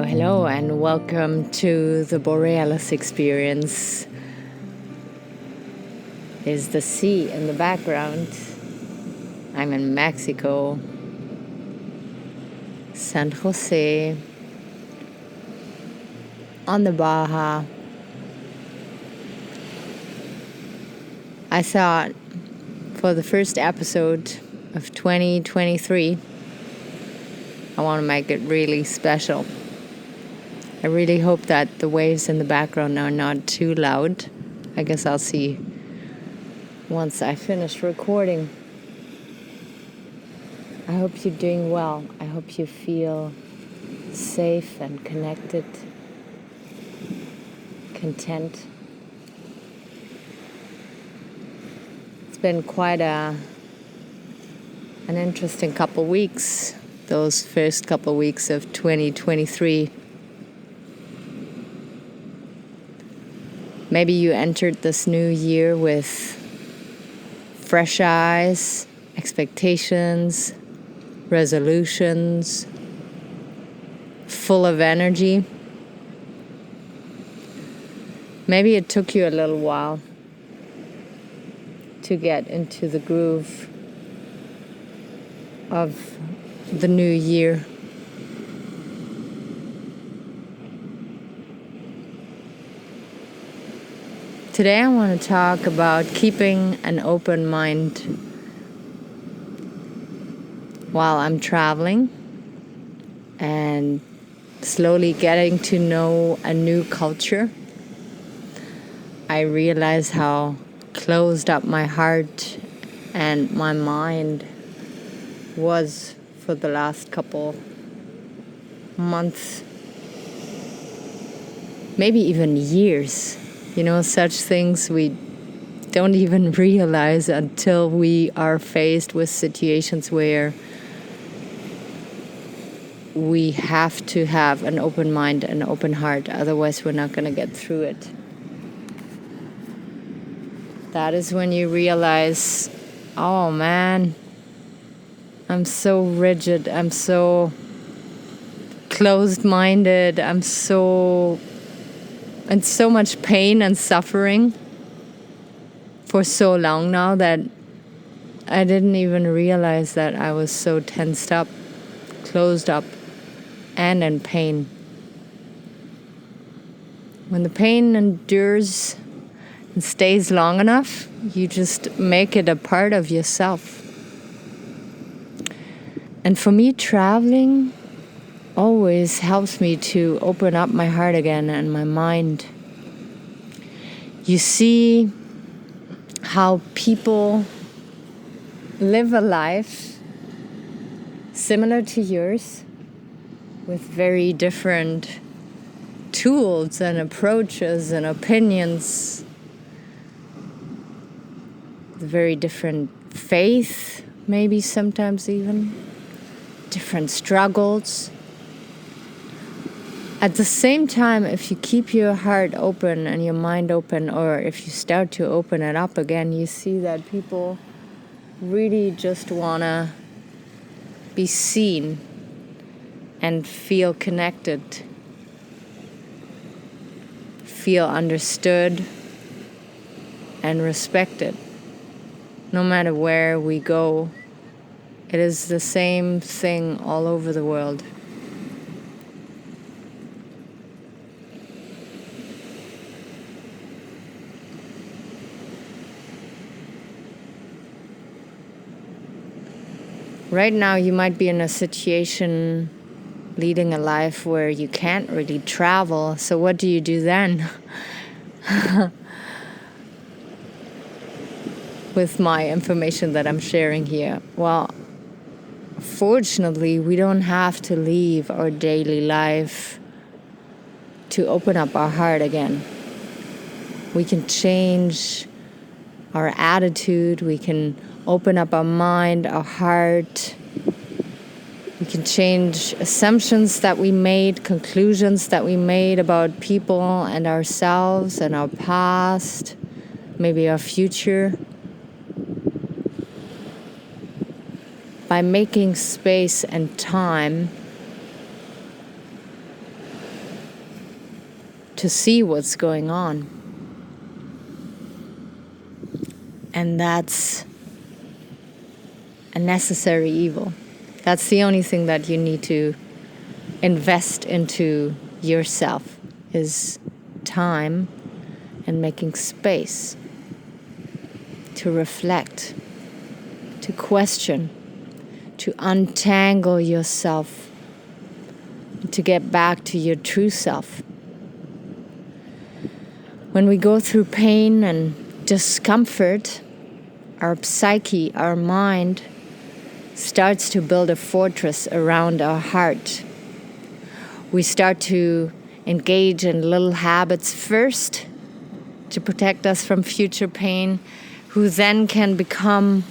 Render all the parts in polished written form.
Hello, and welcome to the Borealis experience. Is the sea in the background. I'm in Mexico, San Jose, on the Baja. I thought for the first episode of 2023, I want to make it really special. I really hope that the waves in the background are not too loud. I guess I'll see once I finish recording. I hope you're doing well. I hope you feel safe and connected, content. It's been quite an interesting couple weeks, those first couple weeks of 2023. Maybe you entered this new year with fresh eyes, expectations, resolutions, full of energy. Maybe it took you a little while to get into the groove of the new year. Today I want to talk about keeping an open mind while I'm traveling and slowly getting to know a new culture. I realize how closed up my heart and my mind was for the last couple months, maybe even years. Such things we don't even realize until we are faced with situations where we have to have an open mind, an open heart. Otherwise, we're not going to get through it. That is when you realize, oh man, I'm so rigid. I'm so closed-minded. I'm so in so much pain and suffering for so long now that I didn't even realize that I was so tensed up, closed up, and in pain. When the pain endures and stays long enough, you just make it a part of yourself. And for me, traveling always helps me to open up my heart again and my mind. You see how people live a life similar to yours with very different tools and approaches and opinions, very different faith, maybe sometimes even different struggles. At the same time, if you keep your heart open and your mind open, or if you start to open it up again, you see that people really just want to be seen and feel connected, feel understood and respected. No matter where we go, it is the same thing all over the world. Right now, you might be in a situation leading a life where you can't really travel. So what do you do then? With my information that I'm sharing here. Well, fortunately, we don't have to leave our daily life to open up our heart again. We can change our attitude. We can open up our mind, our heart. We can change assumptions that we made, conclusions that we made about people and ourselves and our past, maybe our future. By making space and time to see what's going on. And that's a necessary evil. That's the only thing that you need to invest into yourself, is time and making space to reflect, to question, to untangle yourself, to get back to your true self. When we go through pain and discomfort, our psyche, our mind, starts to build a fortress around our heart. We start to engage in little habits first to protect us from future pain, who then can become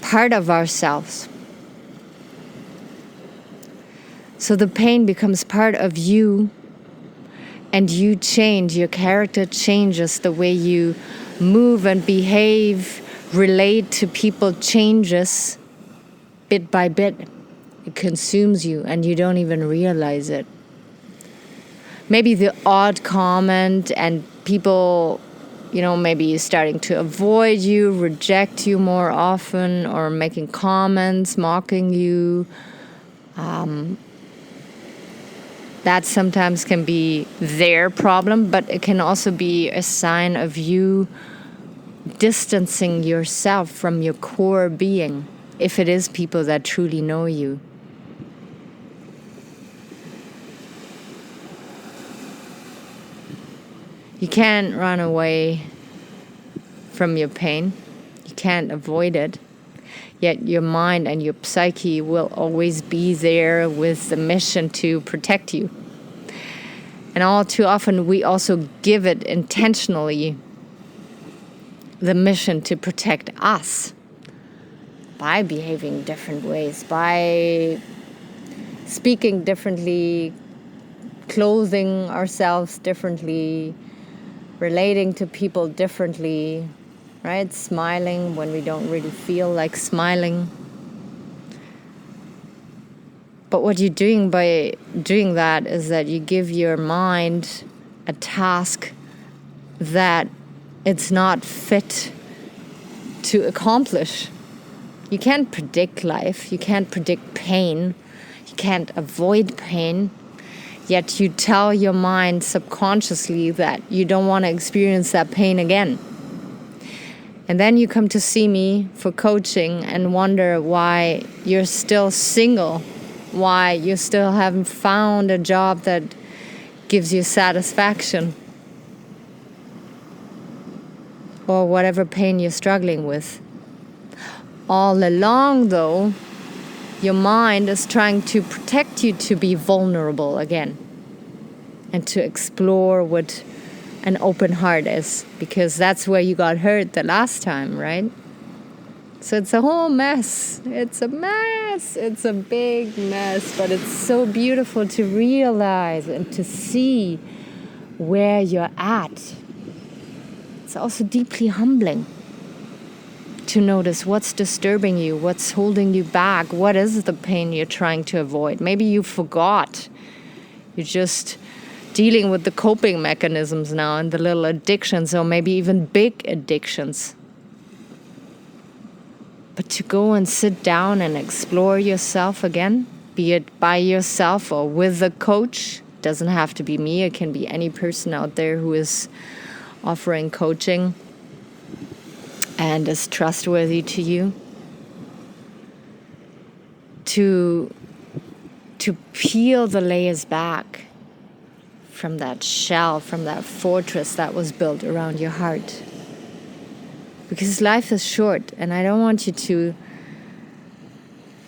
part of ourselves. So the pain becomes part of you, and you change. Your character changes. The way you move and behave, relate to people changes bit by bit. It consumes you, and you don't even realize it. Maybe the odd comment, and people, maybe starting to avoid you, reject you more often, or making comments, mocking you. That sometimes can be their problem, but it can also be a sign of you distancing yourself from your core being, if it is people that truly know you. You can't run away from your pain. You can't avoid it. Yet your mind and your psyche will always be there with the mission to protect you. And all too often we also give it intentionally the mission to protect us by behaving different ways, by speaking differently, clothing ourselves differently, relating to people differently, right? Smiling when we don't really feel like smiling. But what you're doing by doing that is that you give your mind a task that it's not fit to accomplish. You can't predict life. You can't predict pain. You can't avoid pain. Yet you tell your mind subconsciously that you don't want to experience that pain again. And then you come to see me for coaching and wonder why you're still single, why you still haven't found a job that gives you satisfaction, or whatever pain you're struggling with. All along, though, your mind is trying to protect you to be vulnerable again and to explore what an open heart is, because that's where you got hurt the last time, right? So it's a whole mess. It's a mess. It's a big mess, but it's so beautiful to realize and to see where you're at. It's also deeply humbling to notice what's disturbing you, what's holding you back, what is the pain you're trying to avoid. Maybe you forgot. You're just dealing with the coping mechanisms now and the little addictions, or maybe even big addictions. But to go and sit down and explore yourself again, be it by yourself or with a coach, doesn't have to be me, it can be any person out there who is offering coaching and is trustworthy to you, to peel the layers back from that shell, from that fortress that was built around your heart. Because life is short, and I don't want you to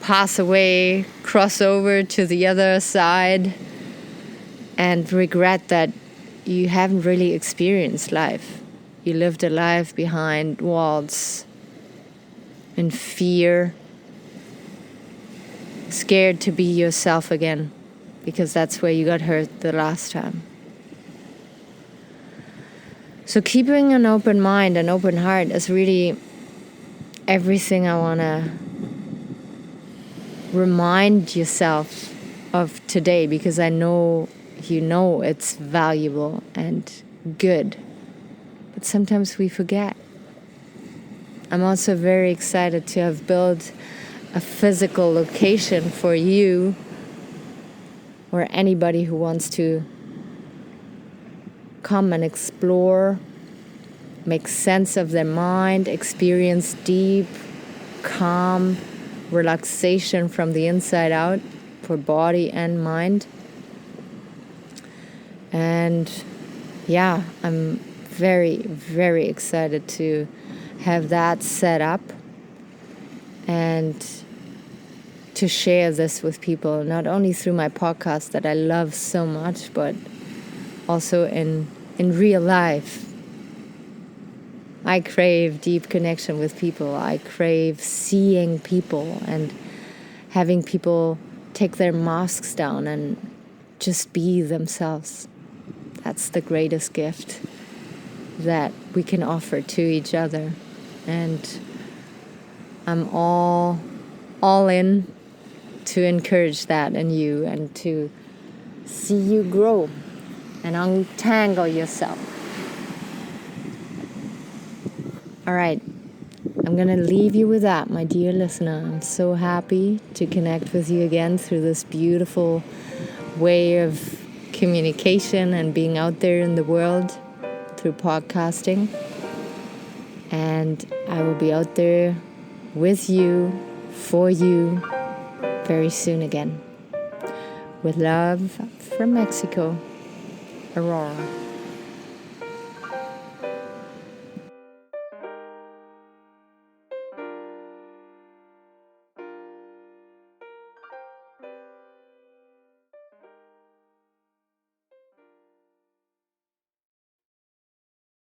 pass away, cross over to the other side, and regret that you haven't really experienced life. You lived a life behind walls, in fear, scared to be yourself again, because that's where you got hurt the last time. So keeping an open mind, an open heart is really everything I want to remind yourself of today, because I know it's valuable and good. But sometimes we forget. I'm also very excited to have built a physical location for you or anybody who wants to come and explore, make sense of their mind, experience deep, calm relaxation from the inside out for body and mind. And yeah, I'm very, very excited to have that set up and to share this with people, not only through my podcast that I love so much, but also in real life. I crave deep connection with people. I crave seeing people and having people take their masks down and just be themselves. That's the greatest gift that we can offer to each other. And I'm all in to encourage that in you and to see you grow and untangle yourself. All right, I'm going to leave you with that, my dear listener. I'm so happy to connect with you again through this beautiful way of communication and being out there in the world through podcasting. And I will be out there with you, for you, very soon again. With love from Mexico, Aurora.